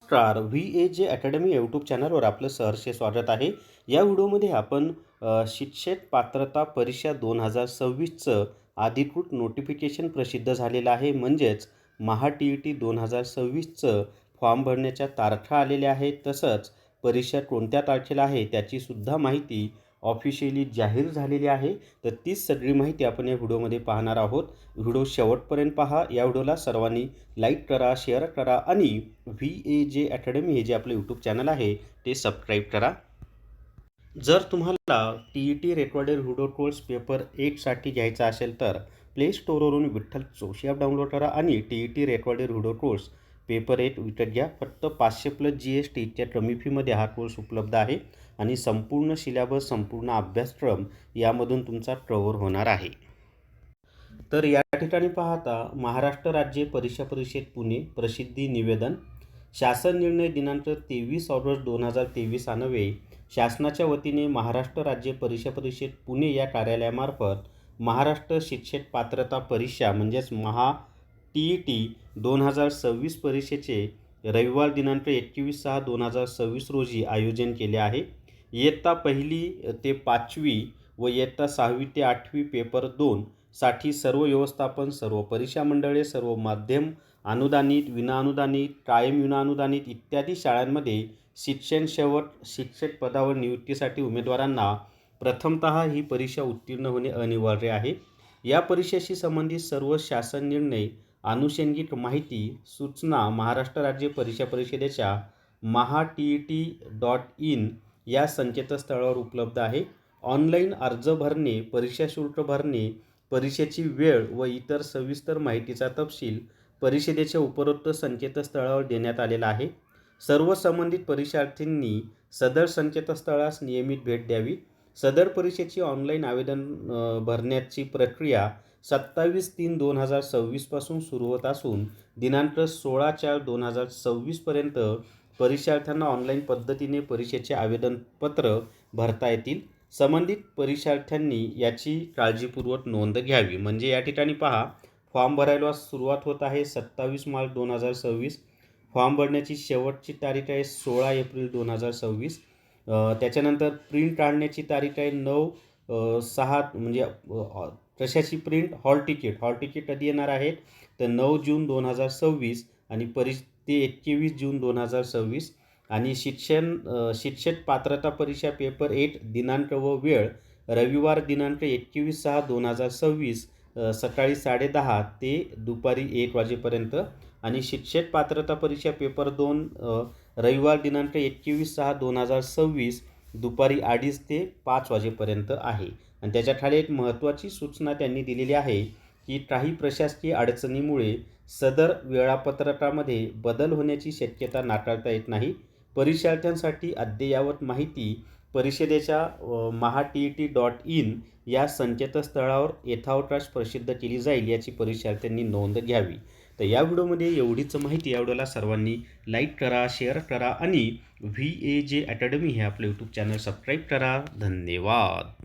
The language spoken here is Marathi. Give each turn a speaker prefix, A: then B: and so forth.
A: नमस्कार. VAJ अकॅडमी यूट्यूब चॅनलवर आपलं सहर्ष स्वागत आहे. या व्हिडिओमध्ये आपण शिक्षक पात्रता परीक्षा 2026चं अधिकृत नोटिफिकेशन प्रसिद्ध झालेलं आहे. म्हणजेच महा-TET 2026चं फॉर्म भरण्याच्या तारखा आलेल्या आहेत. तसंच परीक्षा कोणत्या तारखेला आहे त्याची सुद्धा माहिती ऑफिशियली जाहीर झालेली आहे. तर तीच सगळी माहिती आपण या व्हिडिओमध्ये पाहणार आहोत. व्हिडिओ शेवटपर्यंत पहा. या व्हिडिओला सर्वांनी लाईक करा, शेअर करा आणि VAJ अकॅडमी हे जे आपलं यूट्यूब चॅनल आहे ते सबस्क्राईब करा. जर तुम्हाला TET recorded video course paper 8साठी घ्यायचा असेल तर प्ले स्टोअरवरून विठ्ठल जोशी ॲप डाउनलोड करा आणि TET recorded video course paper 8 विकत घ्या. फक्त 500+ GST इतक्या कमी फीमध्ये हा कोर्स उपलब्ध आहे आणि संपूर्ण सिलेबस, संपूर्ण अभ्यासक्रम यामधून तुमचा कव्हर होणार आहे. तर या ठिकाणी पाहता महाराष्ट्र राज्य परीक्षा परिषद पुणे प्रसिद्धी निवेदन शासन निर्णय दिनांक 23 ऑगस्ट 2023 अन्वये शासनाच्या वतीने महाराष्ट्र राज्य परीक्षा परिषद पुणे या कार्यालयामार्फत महाराष्ट्र शिक्षक पात्रता परीक्षा म्हणजेच महा-TET 2026 परीक्षेचे रविवार दिनांक 21/6/2026 रोजी आयोजन केले आहे. इयत्ता 1ली ते 5वी व इयत्ता 6वी ते 8वी पेपर 2 साठी सर्व व्यवस्थापन, सर्व परीक्षा मंडळे, सर्व माध्यम अनुदानित, विनाअनुदानित, कायम विनाअनुदानित इत्यादी शाळांमध्ये शिक्षण शेवट शिक्षक पदावर नियुक्तीसाठी उमेदवारांना प्रथमतः ही परीक्षा उत्तीर्ण होणे अनिवार्य आहे. या परीक्षेशी संबंधित सर्व शासन निर्णय, आनुषंगिक माहिती, सूचना महाराष्ट्र राज्य परीक्षा परिषदेच्या maha-TET.in या संकेतस्थळावर उपलब्ध आहे. ऑनलाईन अर्ज भरणे, परीक्षा शुल्क भरणे, परीक्षेची वेळ व इतर सविस्तर माहितीचा तपशील परिषदेच्या उपरोक्त संकेतस्थळावर देण्यात आलेला आहे. सर्व संबंधित परीक्षार्थींनी सदर संकेतस्थळास नियमित भेट द्यावी. सदर परीक्षेची ऑनलाईन आवेदन भरण्याची प्रक्रिया 27/3/2026 पासून सुरू होत असून दिनांक 16/4/2026 पर्यंत परीक्षार्थ्यांना ऑनलाईन पद्धतीने परीक्षेचे आवेदनपत्र भरता येतील. संबंधित परीक्षार्थ्यांनी याची काळजीपूर्वक नोंद घ्यावी. म्हणजे या ठिकाणी पहा, फॉर्म भरायला सुरुवात होत आहे 27 मार्च 2026. फॉर्म भरण्याची शेवटची तारीख आहे 16 एप्रिल 2026. त्याच्यानंतर प्रिंट काढण्याची तारीख आहे 9/6 म्हणजे कशाची प्रिंट? हॉल तिकीट कधी येणार आहे तर 9 जून 2026 आणि ते 21 जून 2026. आणि शिक्षक पात्रता परीक्षा पेपर 8 दिनांक व वेळ रविवार दिनांक 21/6/2026 सकाळी 10:30 ते दुपारी 1 वाजेपर्यंत. आणि शिक्षक पात्रता परीक्षा पेपर 2 रविवार दिनांक 21/6/2026 दुपारी 2:30 ते 5 वाजेपर्यंत आहे. आणि त्याच्याखाली एक महत्त्वाची सूचना त्यांनी दिलेली आहे की काही प्रशासकीय अडचणीमुळे सदर वेळापत्रकामध्ये बदल होण्याची शक्यता नाकारता येत नाही. परीक्षार्थ्यांसाठी अद्ययावत माहिती परिषदेच्या maha-TET.in या संकेतस्थळावर यथावकाश प्रसिद्ध केली जाईल याची परीक्षार्थ्यांनी नोंद घ्यावी. तर या व्हिडिओमध्ये एवढीच माहिती. या व्हिडिओला सर्वांनी लाईक करा, शेअर करा आणि VAJ अकॅडमी हे आपलं यूट्यूब चॅनल सबस्क्राईब करा. धन्यवाद.